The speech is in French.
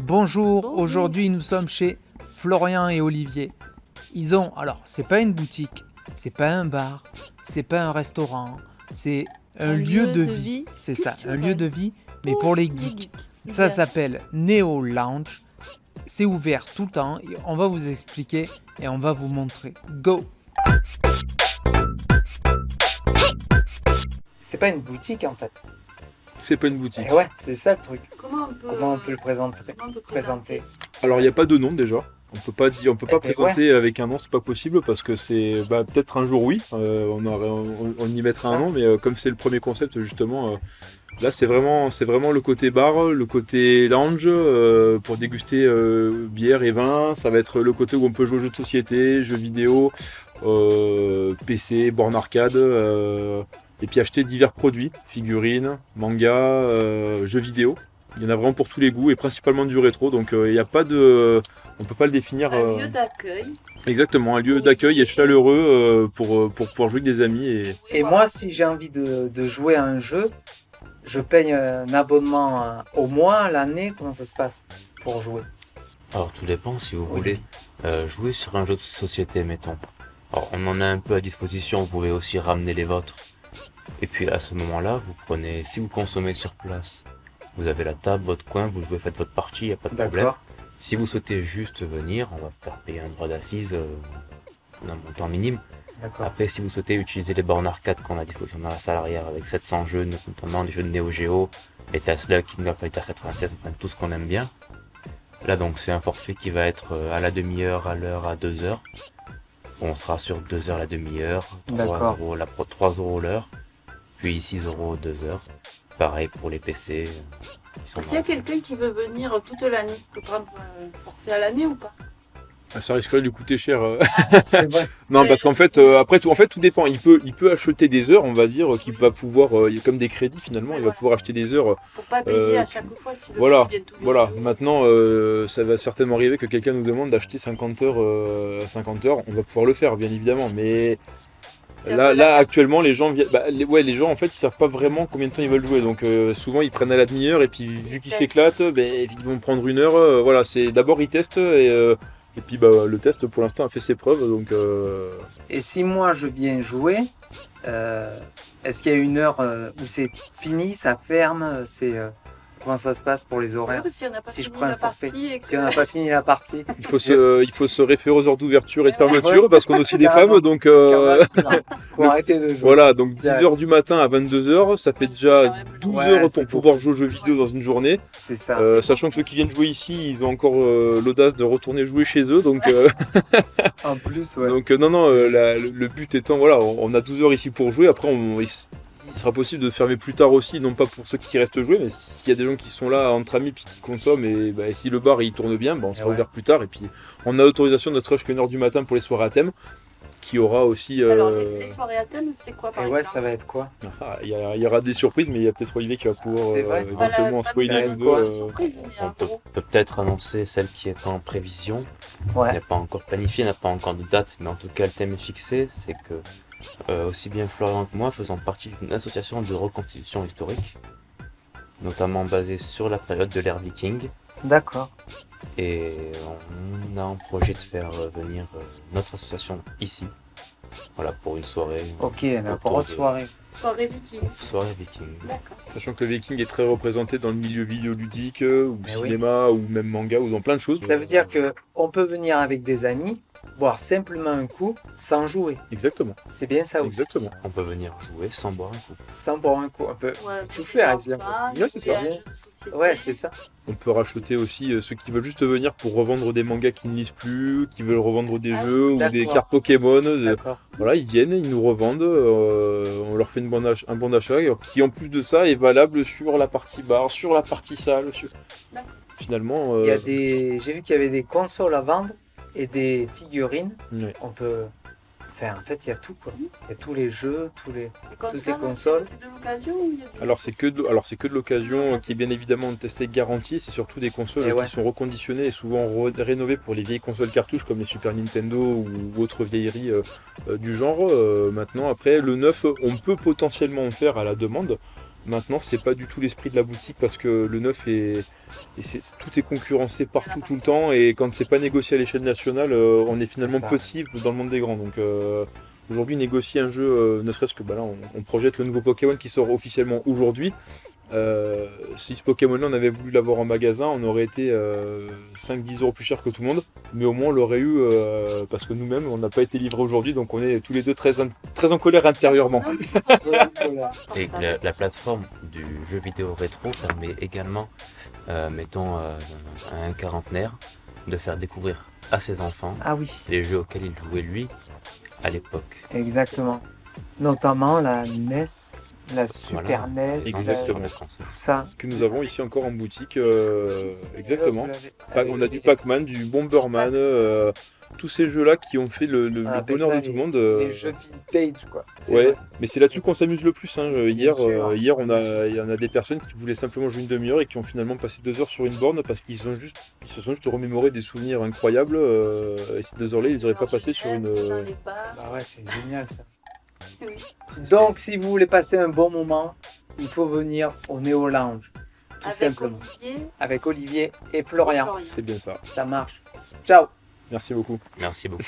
Bonjour, aujourd'hui nous sommes chez Florian et Olivier. Ils ont, alors c'est pas une boutique, c'est pas un bar, c'est pas un restaurant, c'est un lieu de vie. C'est ça, un lieu de vie, mais pour les geeks. Ça s'appelle Neo Lounge. C'est ouvert tout le temps et on va vous expliquer et on va vous montrer. Go! C'est pas une boutique en fait. C'est pas une boutique. Et ouais, c'est ça le truc. Comment on peut le présenter? Alors il n'y a pas de nom déjà. On peut pas présenter ouais. avec un nom, c'est pas possible parce que c'est peut-être un jour oui, on y mettra un nom, mais comme c'est le premier concept justement, là c'est vraiment le côté bar, le côté lounge pour déguster bière et vin. Ça va être le côté où on peut jouer aux jeux de société, jeux vidéo, PC, borne arcade. Et puis acheter divers produits, figurines, mangas, jeux vidéo. Il y en a vraiment pour tous les goûts et principalement du rétro. Donc il n'y a pas de, on peut pas le définir. Un lieu d'accueil. Exactement, un lieu d'accueil et chaleureux pour pouvoir jouer avec des amis. Et moi, si j'ai envie de jouer à un jeu, je paye un abonnement au mois, à l'année. Comment ça se passe pour jouer? Alors tout dépend si vous voulez jouer sur un jeu de société, mettons. Alors on en a un peu à disposition, vous pouvez aussi ramener les vôtres. Et puis à ce moment-là, si vous consommez sur place, vous avez la table, votre coin, vous jouez, faites votre partie, il n'y a pas de problème. Si vous souhaitez juste venir, on va faire payer un droit d'assise d'un montant minime. Après, si vous souhaitez utiliser les bornes arcade qu'on a à disposition dans la salle arrière avec 700 jeux, notamment des jeux de Neo Geo, les Tesla, King of Fighters 96, enfin tout ce qu'on aime bien. Là donc c'est un forfait qui va être à la demi-heure, à l'heure, à 2 heures. On sera sur 2 heures la demi-heure, 3 euros l'heure. Puis 6 euros 2 heures. Pareil pour les PC. S'il y a quelqu'un qui veut venir toute l'année, il peut prendre un forfait à l'année ou pas? Ça risquerait de lui coûter cher. C'est vrai. Non, parce qu'en fait, après tout dépend. Il peut acheter des heures, on va dire, qu'il va pouvoir, comme des crédits finalement, il va pouvoir acheter des heures. Pour pas payer à chaque fois si le Voilà, vient tous les voilà. jours. Maintenant, ça va certainement arriver que quelqu'un nous demande d'acheter 50 heures. On va pouvoir le faire, bien évidemment, mais là actuellement les gens les gens en fait ils savent pas vraiment combien de temps ils veulent jouer, donc souvent ils prennent à la demi-heure et puis vu qu'ils s'éclatent, ils vont prendre 1 heure. Voilà, c'est d'abord ils testent et puis le test pour l'instant a fait ses preuves, donc Et si moi je viens jouer, est-ce qu'il y a une heure où c'est fini, ça ferme, comment ça se passe pour les horaires? Si on n'a pas Si je fini prends un la forfait, partie et que- si on n'a pas fini la partie, il faut se référer aux heures d'ouverture et de fermeture Ouais. parce qu'on est aussi des Carrément. femmes, donc faut arrêter de jouer. voilà, donc 10h du matin à 22h, ça fait déjà 12 Ouais, heures c'est pour pouvoir jouer aux jeux vidéo dans une journée. C'est ça. Sachant que ceux qui viennent jouer ici, ils ont encore l'audace de retourner jouer chez eux, donc En plus, ouais. donc non, le but étant, voilà, on a 12 heures ici pour jouer. Après, il sera possible de fermer plus tard aussi, non pas pour ceux qui restent jouer, mais s'il y a des gens qui sont là entre amis puis qui consomment, et si le bar il tourne bien, on sera ouvert plus tard. Et puis on a l'autorisation d'être jusqu'à 1h du matin pour les soirées à thème, qui aura aussi. Alors les soirées à thème, c'est quoi par Et ouais, exemple? ça va être quoi? Il y aura des surprises, mais il y a peut-être Olivier qui va pouvoir C'est vrai. éventuellement en spoiler Voilà, une ou pas de deux. surprise, mais On en peut gros. peut-être annoncer celle qui est en prévision. Elle Ouais. n'est pas encore planifiée, n'a pas encore de date, mais en tout cas le thème est fixé. C'est que aussi bien Florian que moi faisons partie d'une association de reconstitution historique, notamment basée sur la période de l'ère viking. D'accord. Et on a un projet de faire venir notre association ici. Voilà, pour une soirée. Ok, la grosse soirée. Soirée viking. Soirée viking. D'accord. Sachant que le viking est très représenté dans le milieu vidéoludique, ou Mais oui. cinéma, ou même manga, ou dans plein de choses. Ça veut dire que on peut venir avec des amis, boire simplement un coup, sans jouer. Exactement, C'est bien ça aussi. exactement. On peut venir jouer sans boire un coup. Sans boire un coup, un peu. Ouais, Tout faire, un exemple. bar, Ouais, c'est ça. un jeu de société. Ouais, c'est ça. On peut racheter aussi ceux qui veulent juste venir pour revendre des mangas qu'ils ne lisent plus, qui veulent revendre des Ah, jeux ou des d'accord. cartes Pokémon. D'accord. Voilà, ils viennent, ils nous revendent, on leur fait un bon d'achat qui en plus de ça est valable sur la partie bar, sur la partie salle. D'accord. Finalement, Il y a j'ai vu qu'il y avait des consoles à vendre et des figurines. ouais. On peut. Enfin, en fait, il y a tout quoi. Il y a tous les jeux, Les ces consoles. C'est de l'occasion ou il y a des- Alors c'est que de l'occasion qui est bien évidemment testée garantie, c'est surtout des consoles Et ouais. qui sont reconditionnées et souvent rénovées pour les vieilles consoles cartouches comme les Super Nintendo ou autres vieilleries du genre. Maintenant après le neuf on peut potentiellement en faire à la demande. Maintenant, c'est pas du tout l'esprit de la boutique parce que le neuf tout est concurrencé partout tout le temps et quand c'est pas négocié à l'échelle nationale, on est finalement ça. petit dans le monde des grands. Donc aujourd'hui, négocier un jeu, ne serait-ce que là, on projette le nouveau Pokémon qui sort officiellement aujourd'hui. Si ce Pokémon-là, on avait voulu l'avoir en magasin, on aurait été 5-10 euros plus cher que tout le monde, mais au moins on l'aurait eu parce que nous-mêmes, on n'a pas été livrés aujourd'hui, donc on est tous les deux très en colère intérieurement. Et la plateforme du jeu vidéo rétro permet également, mettons, à un quarantenaire, de faire découvrir à ses enfants Ah oui, les jeux auxquels il jouait lui à l'époque. exactement. Notamment la NES, la Super NES, Exactement. tout ça. Que nous avons ici encore en boutique, exactement. Vous l'avez. On a du Pac-Man, du Bomberman, tous ces jeux-là qui ont fait le On appelle bonheur ça de tout le monde. Les jeux vintage, quoi. C'est Ouais, vrai. mais c'est là-dessus qu'on s'amuse le plus. Hein. Hier, sûr. hier, il y en a des personnes qui voulaient simplement jouer une demi-heure et qui ont finalement passé 2 heures sur une borne parce ils se sont juste remémoré des souvenirs incroyables. Et ces 2 heures-là, ils n'auraient pas passé sur une. Dans les bars. Bah ouais, c'est génial ça. Oui. Donc, si vous voulez passer un bon moment, il faut venir au Néo Lounge, tout Avec simplement. Olivier Avec Olivier et Florian. C'est bien ça. Ça marche. Ciao. Merci beaucoup. Merci beaucoup.